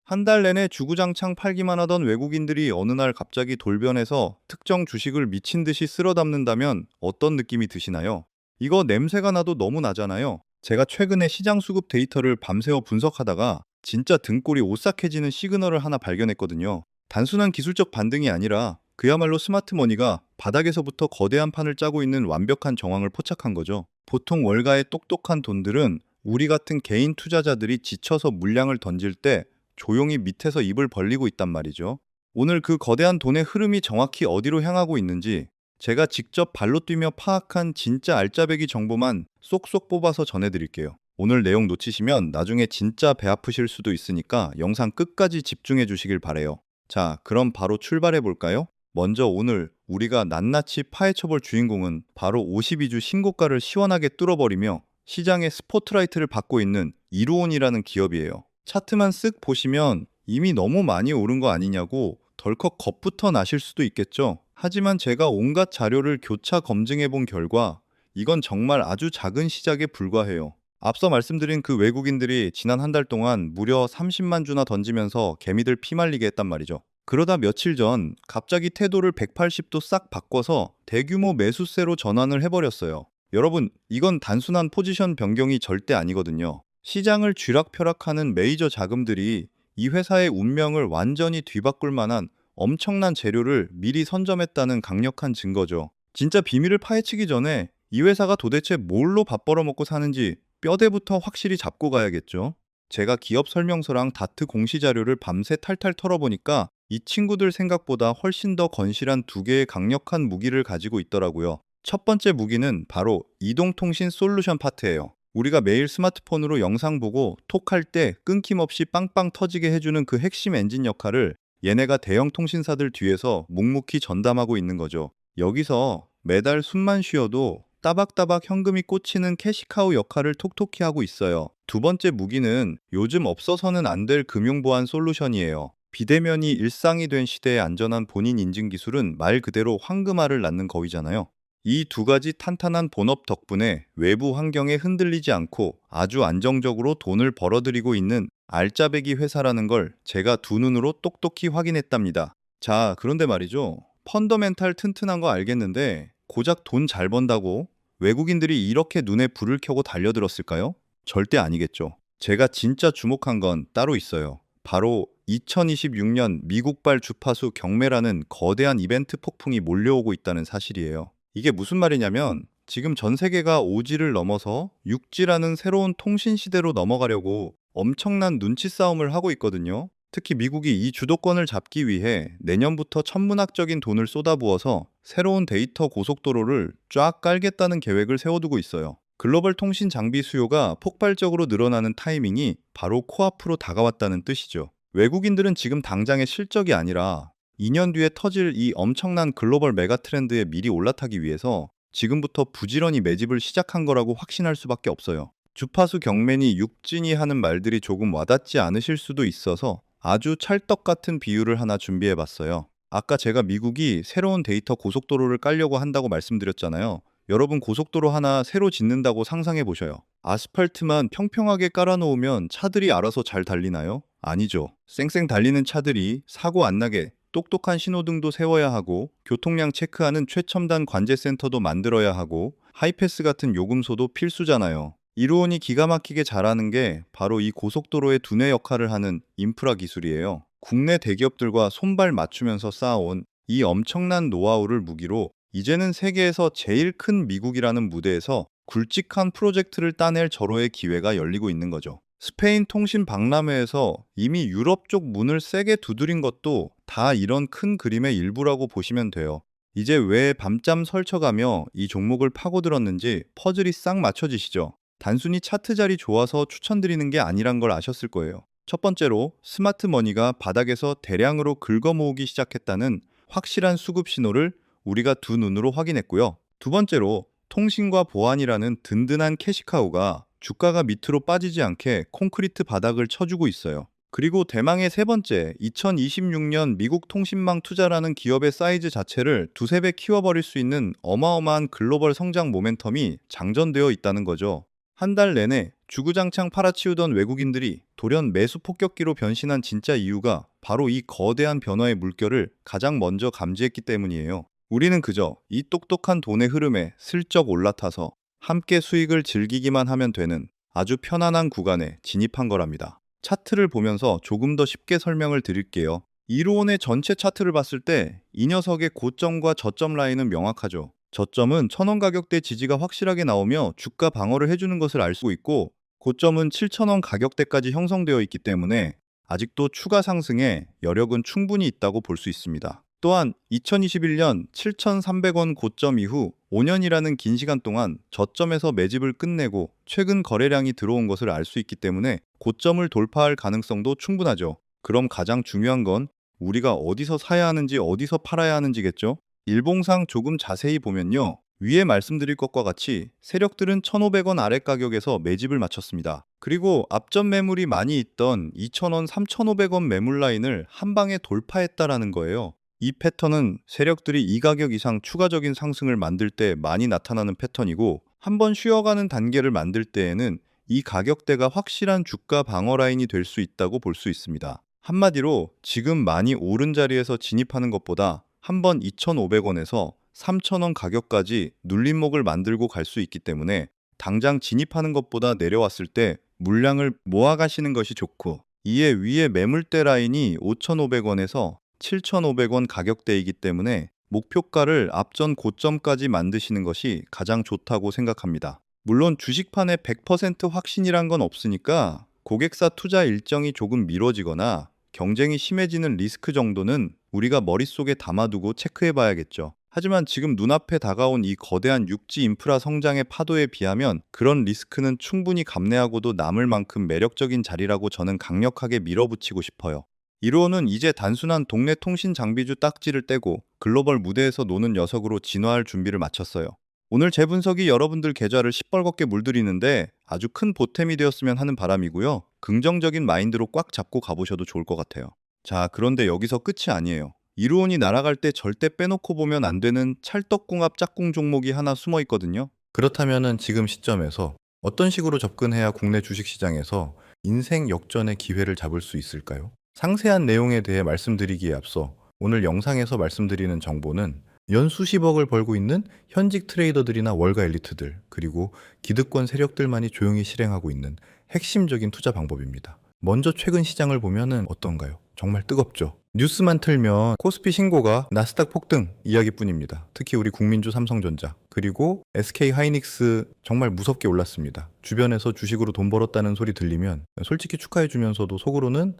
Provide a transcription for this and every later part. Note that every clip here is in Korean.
한 달 내내 주구장창 팔기만 하던 외국인들이 어느 날 갑자기 돌변해서 특정 주식을 미친 듯이 쓸어 담는다면 어떤 느낌이 드시나요? 이거 냄새가 나도 너무 나잖아요. 제가 최근에 시장 수급 데이터를 밤새워 분석하다가 진짜 등골이 오싹해지는 시그널을 하나 발견했거든요. 단순한 기술적 반등이 아니라 그야말로 스마트 머니가 바닥에서부터 거대한 판을 짜고 있는 완벽한 정황을 포착한 거죠. 보통 월가의 똑똑한 돈들은 우리 같은 개인 투자자들이 지쳐서 물량을 던질 때 조용히 밑에서 입을 벌리고 있단 말이죠. 오늘 그 거대한 돈의 흐름이 정확히 어디로 향하고 있는지 제가 직접 발로 뛰며 파악한 진짜 알짜배기 정보만 쏙쏙 뽑아서 전해드릴게요. 오늘 내용 놓치시면 나중에 진짜 배 아프실 수도 있으니까 영상 끝까지 집중해 주시길 바래요. 자, 그럼 바로 출발해 볼까요? 먼저 오늘 우리가 낱낱이 파헤쳐볼 주인공은 바로 52주 신고가를 시원하게 뚫어버리며 시장의 스포트라이트를 받고 있는 이루온이라는 기업이에요. 차트만 쓱 보시면 이미 너무 많이 오른 거 아니냐고 덜컥 겁부터 나실 수도 있겠죠. 하지만 제가 온갖 자료를 교차 검증해 본 결과 이건 정말 아주 작은 시작에 불과해요. 앞서 말씀드린 그 외국인들이 지난 한 달 동안 무려 30만 주나 던지면서 개미들 피말리게 했단 말이죠. 그러다 며칠 전 갑자기 태도를 180도 싹 바꿔서 대규모 매수세로 전환을 해버렸어요. 여러분, 이건 단순한 포지션 변경이 절대 아니거든요. 시장을 쥐락펴락하는 메이저 자금들이 이 회사의 운명을 완전히 뒤바꿀 만한 엄청난 재료를 미리 선점했다는 강력한 증거죠. 진짜 비밀을 파헤치기 전에 이 회사가 도대체 뭘로 밥 벌어먹고 사는지 뼈대부터 확실히 잡고 가야겠죠. 제가 기업 설명서랑 다트 공시 자료를 밤새 탈탈 털어보니까 이 친구들 생각보다 훨씬 더 건실한 두 개의 강력한 무기를 가지고 있더라고요. 첫 번째 무기는 바로 이동통신 솔루션 파트예요. 우리가 매일 스마트폰으로 영상 보고 톡할 때 끊김없이 빵빵 터지게 해주는 그 핵심 엔진 역할을 얘네가 대형 통신사들 뒤에서 묵묵히 전담하고 있는 거죠. 여기서 매달 숨만 쉬어도 따박따박 현금이 꽂히는 캐시카우 역할을 톡톡히 하고 있어요. 두 번째 무기는 요즘 없어서는 안 될 금융보안 솔루션이에요. 비대면이 일상이 된 시대의 안전한 본인 인증 기술은 말 그대로 황금알을 낳는 거위잖아요. 이 두 가지 탄탄한 본업 덕분에 외부 환경에 흔들리지 않고 아주 안정적으로 돈을 벌어들이고 있는 알짜배기 회사라는 걸 제가 두 눈으로 똑똑히 확인했답니다. 자, 그런데 말이죠. 펀더멘탈 튼튼한 거 알겠는데 고작 돈 잘 번다고 외국인들이 이렇게 눈에 불을 켜고 달려들었을까요? 절대 아니겠죠. 제가 진짜 주목한 건 따로 있어요. 바로 2026년 미국발 주파수 경매라는 거대한 이벤트 폭풍이 몰려오고 있다는 사실이에요. 이게 무슨 말이냐면 지금 전 세계가 5G를 넘어서 6G라는 새로운 통신 시대로 넘어가려고 엄청난 눈치 싸움을 하고 있거든요. 특히 미국이 이 주도권을 잡기 위해 내년부터 천문학적인 돈을 쏟아부어서 새로운 데이터 고속도로를 쫙 깔겠다는 계획을 세워두고 있어요. 글로벌 통신 장비 수요가 폭발적으로 늘어나는 타이밍이 바로 코앞으로 다가왔다는 뜻이죠. 외국인들은 지금 당장의 실적이 아니라 2년 뒤에 터질 이 엄청난 글로벌 메가 트렌드에 미리 올라타기 위해서 지금부터 부지런히 매집을 시작한 거라고 확신할 수밖에 없어요. 주파수 경매니 육진이 하는 말들이 조금 와닿지 않으실 수도 있어서 아주 찰떡 같은 비유를 하나 준비해 봤어요. 아까 제가 미국이 새로운 데이터 고속도로를 깔려고 한다고 말씀드렸잖아요. 여러분 고속도로 하나 새로 짓는다고 상상해 보셔요. 아스팔트만 평평하게 깔아놓으면 차들이 알아서 잘 달리나요? 아니죠. 쌩쌩 달리는 차들이 사고 안 나게 똑똑한 신호등도 세워야 하고 교통량 체크하는 최첨단 관제센터도 만들어야 하고 하이패스 같은 요금소도 필수잖아요. 이로운이 기가 막히게 잘하는 게 바로 이 고속도로의 두뇌 역할을 하는 인프라 기술이에요. 국내 대기업들과 손발 맞추면서 쌓아온 이 엄청난 노하우를 무기로 이제는 세계에서 제일 큰 미국이라는 무대에서 굵직한 프로젝트를 따낼 절호의 기회가 열리고 있는 거죠. 스페인 통신 박람회에서 이미 유럽 쪽 문을 세게 두드린 것도 다 이런 큰 그림의 일부라고 보시면 돼요. 이제 왜 밤잠 설쳐가며 이 종목을 파고들었는지 퍼즐이 싹 맞춰지시죠? 단순히 차트 자리 좋아서 추천드리는 게 아니란 걸 아셨을 거예요. 첫 번째로 스마트 머니가 바닥에서 대량으로 긁어 모으기 시작했다는 확실한 수급 신호를 우리가 두 눈으로 확인했고요. 두 번째로 통신과 보안이라는 든든한 캐시카우가 주가가 밑으로 빠지지 않게 콘크리트 바닥을 쳐주고 있어요. 그리고 대망의 세 번째, 2026년 미국 통신망 투자라는 기업의 사이즈 자체를 두세 배 키워버릴 수 있는 어마어마한 글로벌 성장 모멘텀이 장전되어 있다는 거죠. 한 달 내내 주구장창 팔아치우던 외국인들이 돌연 매수 폭격기로 변신한 진짜 이유가 바로 이 거대한 변화의 물결을 가장 먼저 감지했기 때문이에요. 우리는 그저 이 똑똑한 돈의 흐름에 슬쩍 올라타서 함께 수익을 즐기기만 하면 되는 아주 편안한 구간에 진입한 거랍니다. 차트를 보면서 조금 더 쉽게 설명을 드릴게요. 이로온의 전체 차트를 봤을 때 이 녀석의 고점과 저점 라인은 명확하죠. 저점은 1,000원 가격대 지지가 확실하게 나오며 주가 방어를 해주는 것을 알 수 있고, 고점은 7,000원 가격대까지 형성되어 있기 때문에 아직도 추가 상승에 여력은 충분히 있다고 볼 수 있습니다. 또한 2021년 7,300원 고점 이후 5년이라는 긴 시간 동안 저점에서 매집을 끝내고 최근 거래량이 들어온 것을 알 수 있기 때문에 고점을 돌파할 가능성도 충분하죠. 그럼 가장 중요한 건 우리가 어디서 사야 하는지 어디서 팔아야 하는지겠죠? 일봉상 조금 자세히 보면요. 위에 말씀드릴 것과 같이 세력들은 1,500원 아래 가격에서 매집을 마쳤습니다. 그리고 앞전 매물이 많이 있던 2,000원, 3,500원 매물 라인을 한 방에 돌파했다라는 거예요. 이 패턴은 세력들이 이 가격 이상 추가적인 상승을 만들 때 많이 나타나는 패턴이고, 한번 쉬어가는 단계를 만들 때에는 이 가격대가 확실한 주가 방어 라인이 될 수 있다고 볼 수 있습니다. 한마디로 지금 많이 오른 자리에서 진입하는 것보다 한번 2,500원에서 3,000원 가격까지 눌림목을 만들고 갈 수 있기 때문에 당장 진입하는 것보다 내려왔을 때 물량을 모아가시는 것이 좋고, 이에 위에 매물대 라인이 5,500원에서 7,500원 가격대이기 때문에 목표가를 앞전 고점까지 만드시는 것이 가장 좋다고 생각합니다. 물론 주식판에 100% 확신이란 건 없으니까 고객사 투자 일정이 조금 미뤄지거나 경쟁이 심해지는 리스크 정도는 우리가 머릿속에 담아두고 체크해 봐야겠죠. 하지만 지금 눈앞에 다가온 이 거대한 육지 인프라 성장의 파도에 비하면 그런 리스크는 충분히 감내하고도 남을 만큼 매력적인 자리라고 저는 강력하게 밀어붙이고 싶어요. 이로는 이제 단순한 동네 통신 장비주 딱지를 떼고 글로벌 무대에서 노는 녀석으로 진화할 준비를 마쳤어요. 오늘 제 분석이 여러분들 계좌를 시뻘겋게 물들이는데 아주 큰 보탬이 되었으면 하는 바람이고요. 긍정적인 마인드로 꽉 잡고 가보셔도 좋을 것 같아요. 자, 그런데 여기서 끝이 아니에요. 이루온이 날아갈 때 절대 빼놓고 보면 안 되는 찰떡궁합 짝꿍 종목이 하나 숨어 있거든요. 그렇다면은 지금 시점에서 어떤 식으로 접근해야 국내 주식시장에서 인생 역전의 기회를 잡을 수 있을까요? 상세한 내용에 대해 말씀드리기에 앞서 오늘 영상에서 말씀드리는 정보는 연 수십억을 벌고 있는 현직 트레이더들이나 월가 엘리트들, 그리고 기득권 세력들만이 조용히 실행하고 있는 핵심적인 투자 방법입니다. 먼저 최근 시장을 보면은 어떤가요? 정말 뜨겁죠. 뉴스만 틀면 코스피 신고가 나스닥 폭등 이야기뿐입니다. 특히 우리 국민주 삼성전자, 그리고 SK 하이닉스 정말 무섭게 올랐습니다. 주변에서 주식으로 돈 벌었다는 소리 들리면 솔직히 축하해주면서도 속으로는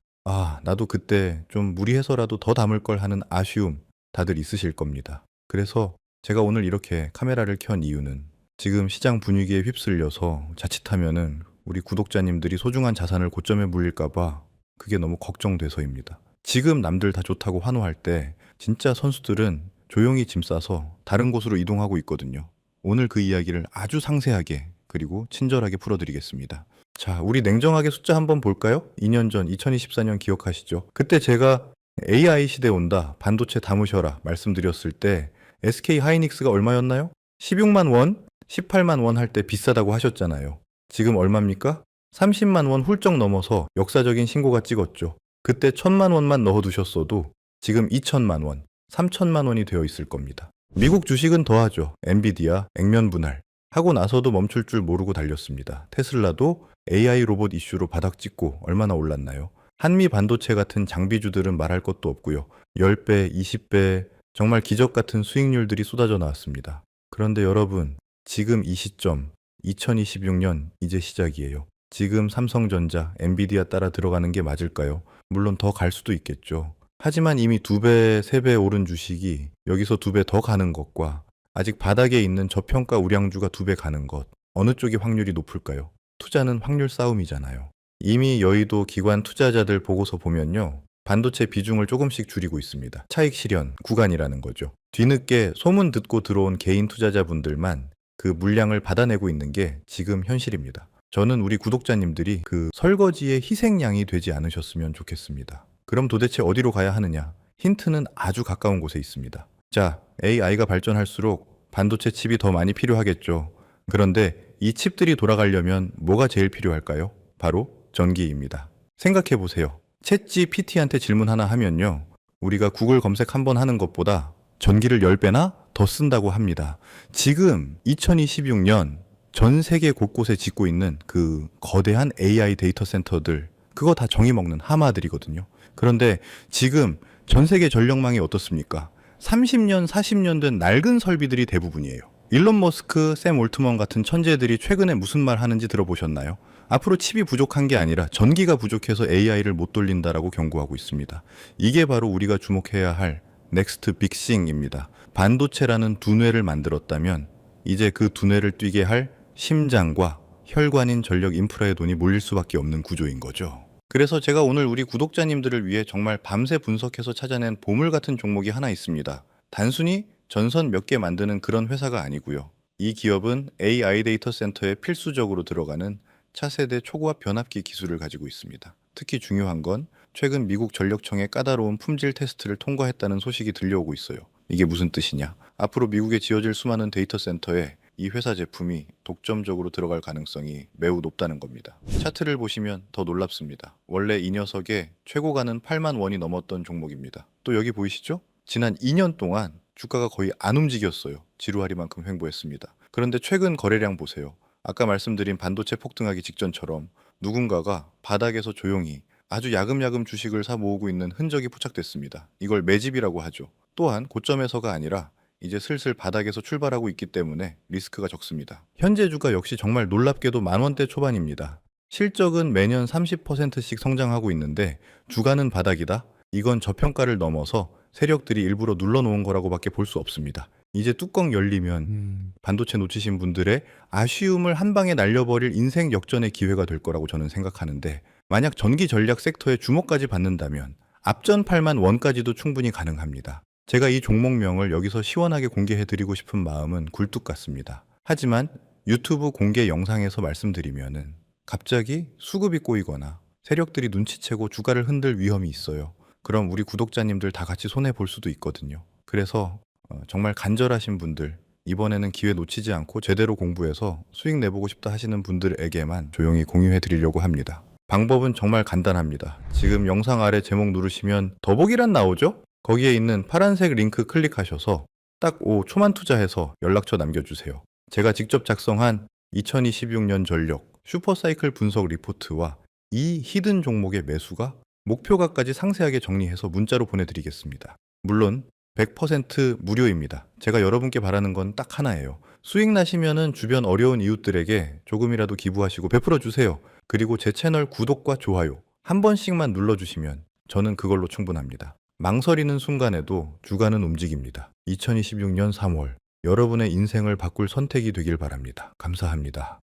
나도 그때 좀 무리해서라도 더 담을 걸 하는 아쉬움 다들 있으실 겁니다. 그래서 제가 오늘 이렇게 카메라를 켠 이유는 지금 시장 분위기에 휩쓸려서 자칫하면은 우리 구독자님들이 소중한 자산을 고점에 물릴까봐 그게 너무 걱정돼서입니다. 지금 남들 다 좋다고 환호할 때 진짜 선수들은 조용히 짐 싸서 다른 곳으로 이동하고 있거든요. 오늘 그 이야기를 아주 상세하게 그리고 친절하게 풀어드리겠습니다. 자, 우리 냉정하게 숫자 한번 볼까요? 2년 전 2024년 기억하시죠? 그때 제가 AI 시대 온다, 반도체 담으셔라 말씀드렸을 때 SK 하이닉스가 얼마였나요? 16만 원, 18만 원 할 때 비싸다고 하셨잖아요. 지금 얼마입니까? 30만 원 훌쩍 넘어서 역사적인 신고가 찍었죠. 그때 1,000만 원만 넣어두셨어도 지금 2,000만 원, 3,000만 원이 되어 있을 겁니다. 미국 주식은 더하죠. 엔비디아, 액면 분할. 하고 나서도 멈출 줄 모르고 달렸습니다. 테슬라도 AI 로봇 이슈로 바닥 찍고 얼마나 올랐나요? 한미 반도체 같은 장비주들은 말할 것도 없고요. 10배, 20배, 정말 기적 같은 수익률들이 쏟아져 나왔습니다. 그런데 여러분, 지금 이 시점, 2026년 이제 시작이에요. 지금 삼성전자, 엔비디아 따라 들어가는 게 맞을까요? 물론 더 갈 수도 있겠죠. 하지만 이미 2배, 3배 오른 주식이 여기서 2배 더 가는 것과 아직 바닥에 있는 저평가 우량주가 2배 가는 것, 어느 쪽이 확률이 높을까요? 투자는 확률 싸움이잖아요. 이미 여의도 기관 투자자들 보고서 보면요, 반도체 비중을 조금씩 줄이고 있습니다. 차익 실현 구간이라는 거죠. 뒤늦게 소문 듣고 들어온 개인 투자자분들만 그 물량을 받아내고 있는 게 지금 현실입니다. 저는 우리 구독자님들이 그 설거지의 희생양이 되지 않으셨으면 좋겠습니다. 그럼 도대체 어디로 가야 하느냐? 힌트는 아주 가까운 곳에 있습니다. 자, AI가 발전할수록 반도체 칩이 더 많이 필요하겠죠. 그런데 이 칩들이 돌아가려면 뭐가 제일 필요할까요? 바로 전기입니다. 생각해 보세요. 챗 GPT한테 질문 하나 하면요. 우리가 구글 검색 한 번 하는 것보다 전기를 10배나 더 쓴다고 합니다. 지금 2026년 전 세계 곳곳에 짓고 있는 그 거대한 AI 데이터 센터들, 그거 다 정이 먹는 하마들이거든요. 그런데 지금 전 세계 전력망이 어떻습니까? 30년, 40년 된 낡은 설비들이 대부분이에요. 일론 머스크, 샘 올트먼 같은 천재들이 최근에 무슨 말 하는지 들어보셨나요? 앞으로 칩이 부족한 게 아니라 전기가 부족해서 AI를 못 돌린다라고 경고하고 있습니다. 이게 바로 우리가 주목해야 할 넥스트 빅싱입니다. 반도체라는 두뇌를 만들었다면 이제 그 두뇌를 뛰게 할 심장과 혈관인 전력 인프라의 돈이 몰릴 수밖에 없는 구조인 거죠. 그래서 제가 오늘 우리 구독자님들을 위해 정말 밤새 분석해서 찾아낸 보물 같은 종목이 하나 있습니다. 단순히 전선 몇 개 만드는 그런 회사가 아니고요. 이 기업은 AI 데이터 센터에 필수적으로 들어가는 차세대 초고압 변압기 기술을 가지고 있습니다. 특히 중요한 건 최근 미국 전력청의 까다로운 품질 테스트를 통과했다는 소식이 들려오고 있어요. 이게 무슨 뜻이냐? 앞으로 미국에 지어질 수많은 데이터 센터에 이 회사 제품이 독점적으로 들어갈 가능성이 매우 높다는 겁니다. 차트를 보시면 더 놀랍습니다. 원래 이 녀석의 최고가는 8만 원이 넘었던 종목입니다. 또 여기 보이시죠? 지난 2년 동안 주가가 거의 안 움직였어요. 지루하리만큼 횡보했습니다. 그런데 최근 거래량 보세요. 아까 말씀드린 반도체 폭등하기 직전처럼 누군가가 바닥에서 조용히 아주 야금야금 주식을 사 모으고 있는 흔적이 포착됐습니다. 이걸 매집이라고 하죠. 또한 고점에서가 아니라 이제 슬슬 바닥에서 출발하고 있기 때문에 리스크가 적습니다. 현재 주가 역시 정말 놀랍게도 만원대 초반입니다. 실적은 매년 30%씩 성장하고 있는데 주가는 바닥이다? 이건 저평가를 넘어서 세력들이 일부러 눌러놓은 거라고밖에 볼 수 없습니다. 이제 뚜껑 열리면 반도체 놓치신 분들의 아쉬움을 한 방에 날려버릴 인생 역전의 기회가 될 거라고 저는 생각하는데, 만약 전기 전략 섹터에 주목까지 받는다면 앞전 8만 원까지도 충분히 가능합니다. 제가 이 종목명을 여기서 시원하게 공개해드리고 싶은 마음은 굴뚝 같습니다. 하지만 유튜브 공개 영상에서 말씀드리면은 갑자기 수급이 꼬이거나 세력들이 눈치채고 주가를 흔들 위험이 있어요. 그럼 우리 구독자님들 다 같이 손해볼 수도 있거든요. 그래서 정말 간절하신 분들, 이번에는 기회 놓치지 않고 제대로 공부해서 수익 내보고 싶다 하시는 분들에게만 조용히 공유해 드리려고 합니다. 방법은 정말 간단합니다. 지금 영상 아래 제목 누르시면 더보기란 나오죠? 거기에 있는 파란색 링크 클릭하셔서 딱 5초만 투자해서 연락처 남겨주세요. 제가 직접 작성한 2026년 전력 슈퍼사이클 분석 리포트와 이 히든 종목의 매수가 목표가까지 상세하게 정리해서 문자로 보내드리겠습니다. 물론 100% 무료입니다. 제가 여러분께 바라는 건 딱 하나예요. 수익 나시면은 주변 어려운 이웃들에게 조금이라도 기부하시고 베풀어 주세요. 그리고 제 채널 구독과 좋아요 한 번씩만 눌러주시면 저는 그걸로 충분합니다. 망설이는 순간에도 주가는 움직입니다. 2026년 3월 여러분의 인생을 바꿀 선택이 되길 바랍니다. 감사합니다.